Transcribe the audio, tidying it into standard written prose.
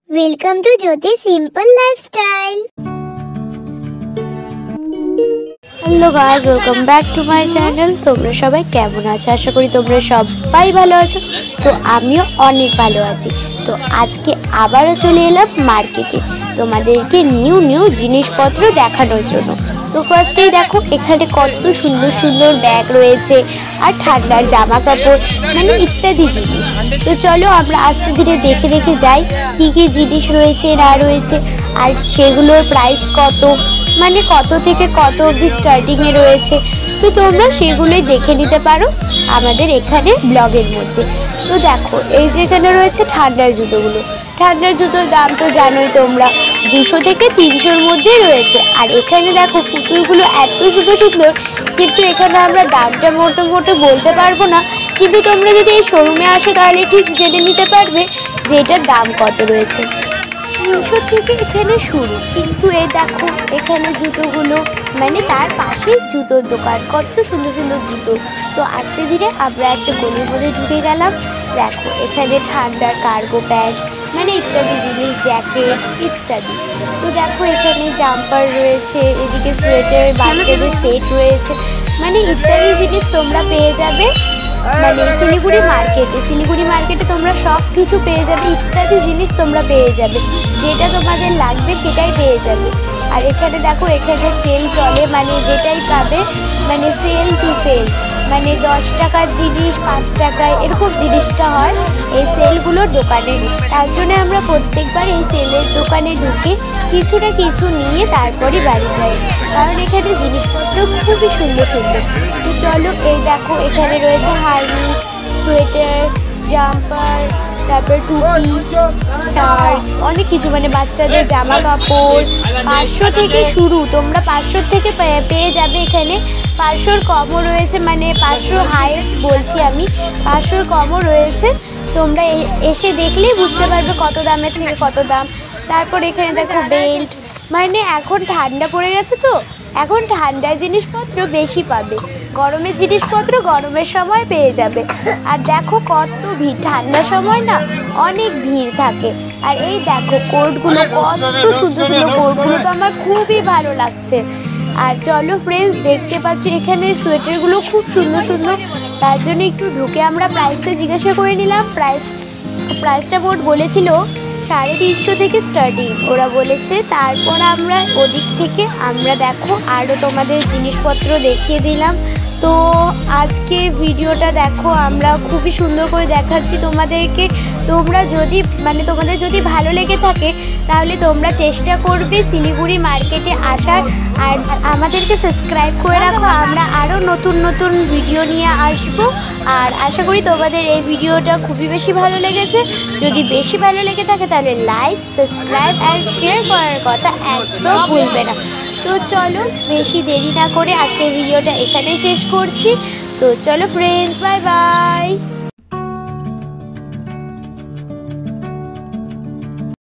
Welcome to Jyoti simple lifestyle. Hello guys, welcome back to my channel. তোমরা সবাই কেমন আছো? আশা করি তোমরা সবাই ভালো আছো। তো আমিও অনেক ভালো আছি। তো আজকে আবারও চলে এলাম মার্কেটে তোমাদেরকে নিউ জিনিসপত্র দেখানোর জন্য। তো ফার্স্টেই দেখো এখানে কত সুন্দর সুন্দর ব্যাগ রয়েছে আর ঠান্ডার জামা কাপড় মানে ইত্যাদি জিনিস। তো চলো আমরা আস্তে ধীরে দেখে দেখে যাই কি কি জিনিস রয়েছে না রয়েছে, আর সেগুলোর প্রাইস কত, মানে কত থেকে কত অবধি স্টার্টিংয়ে রয়েছে। তো তোমরা সেগুলোই দেখে নিতে পারো আমাদের এখানে ব্লগের মধ্যে। তো দেখো এই যে এখানে রয়েছে ঠান্ডার জুতোগুলো। ঠান্ডার জুতোর দাম তো জানোই তোমরা, 200 থেকে 300-র মধ্যে রয়েছে। আর এখানে দেখো পুতুলগুলো এত সুন্দর সুন্দর, কিন্তু এখানে আমরা দামটা মোটো বলতে পারবো না। কিন্তু তোমরা যদি এই শোরুমে আসো তাহলে ঠিক জেনে নিতে পারবে যে এটার দাম কত রয়েছে। 300 থেকে এখানে শুরু, কিন্তু এই দেখো এখানে জুতোগুলো মানে তার পাশেই জুতোর দোকান, কত সুন্দর সুন্দর জুতো। তো আস্তে ধীরে আমরা একটা গলির মধ্যে ঢুকে গেলাম। দেখো এখানে ঠান্ডার কার্গো প্যান্ট মানে ইত্যাদি জিনিস, জ্যাকেট ইত্যাদি। তো দেখো এখানে জাম্পার রয়েছে, এদিকে সোয়েটার, বাচ্চাদের সেট রয়েছে, মানে ইত্যাদি জিনিস তোমরা পেয়ে যাবে মানে শিলিগুড়ি মার্কেটে তোমরা সব কিছু পেয়ে যাবে। ইত্যাদি জিনিস তোমরা পেয়ে যাবে, যেটা তোমাদের লাগবে সেটাই পেয়ে যাবে। আর এখানে দেখো এখানে সেল চলে, মানে যেটাই পাবে মানে সেল টু সেল, মানে 10 টাকার জিনিস 5 টাকায় এরকম জিনিসটা হয় এই সেলগুলোর দোকানে। তার জন্য আমরা প্রত্যেকবার এই সেলের দোকানে ঢুকে কিছু না কিছু নিয়ে তারপরে বাড়ি যাই, কারণ এখানে জিনিসপত্র খুবই সুন্দর সুন্দর। তো চলো এই দেখো এখানে রয়েছে হারনি, সোয়েটার, জাম্পার, তারপর টুপি, শার্ট, অনেক কিছু মানে বাচ্চাদের জামা কাপড়। 500 থেকে শুরু, তোমরা 500 থেকে পেয়ে যাবে এখানে। 500-র কমও রয়েছে, মানে 500 হাইয়েস্ট বলছি আমি, 500-র কমও রয়েছে। তোমরা এসে দেখলেই বুঝতে পারবে কত দামের থেকে কত দাম। তারপর এখানে দেখো বেল্ট, মানে এখন ঠান্ডা পড়ে গেছে তো এখন ঠান্ডার জিনিসপত্র বেশি পাবে, গরমের জিনিসপত্র গরমের সময় পেয়ে যাবে। আর দেখো কত ভিড়, ঠান্ডার সময় না অনেক ভিড় থাকে। আর এই দেখো কোটগুলো, কত সুন্দর সুন্দর কোটগুলো, তো আমার খুবই ভালো লাগছে। আর চলো ফ্রেন্ডস, দেখতে পাচ্ছ এখানে সোয়েটারগুলো খুব সুন্দর সুন্দর। তার জন্য একটু ঢুকে আমরা প্রাইসটা জিজ্ঞাসা করে নিলাম। প্রাইসটা বোর্ড বলেছিল 350 থেকে স্টার্টিং ওরা বলেছে। তারপর আমরা ওদিক থেকে আমরা দেখো আরও তোমাদের জিনিসপত্র দেখিয়ে দিলাম। তো আজকে ভিডিওটা দেখো আমরা খুবই সুন্দর করে দেখাচ্ছি তোমাদেরকে। তোমরা যদি মানে তোমাদের যদি ভালো লেগে থাকে তাহলে তোমরা চেষ্টা করবে শিলিগুড়ি মার্কেটে আসার, আর আমাদেরকে সাবস্ক্রাইব করে রাখো। আমরা আরও নতুন নতুন ভিডিও নিয়ে আসবো। আর আশা করি তোমাদের এই ভিডিওটা খুবই বেশি ভালো লেগেছে। যদি বেশি ভালো লেগে থাকে তাহলে লাইক, সাবস্ক্রাইব অ্যান্ড শেয়ার করার কথা একদম ভুলবে না। তো চলো বেশি দেরি না করে আজকের ভিডিওটা এখানে শেষ করছি। তো চলো ফ্রেন্ডস, বাই বাই।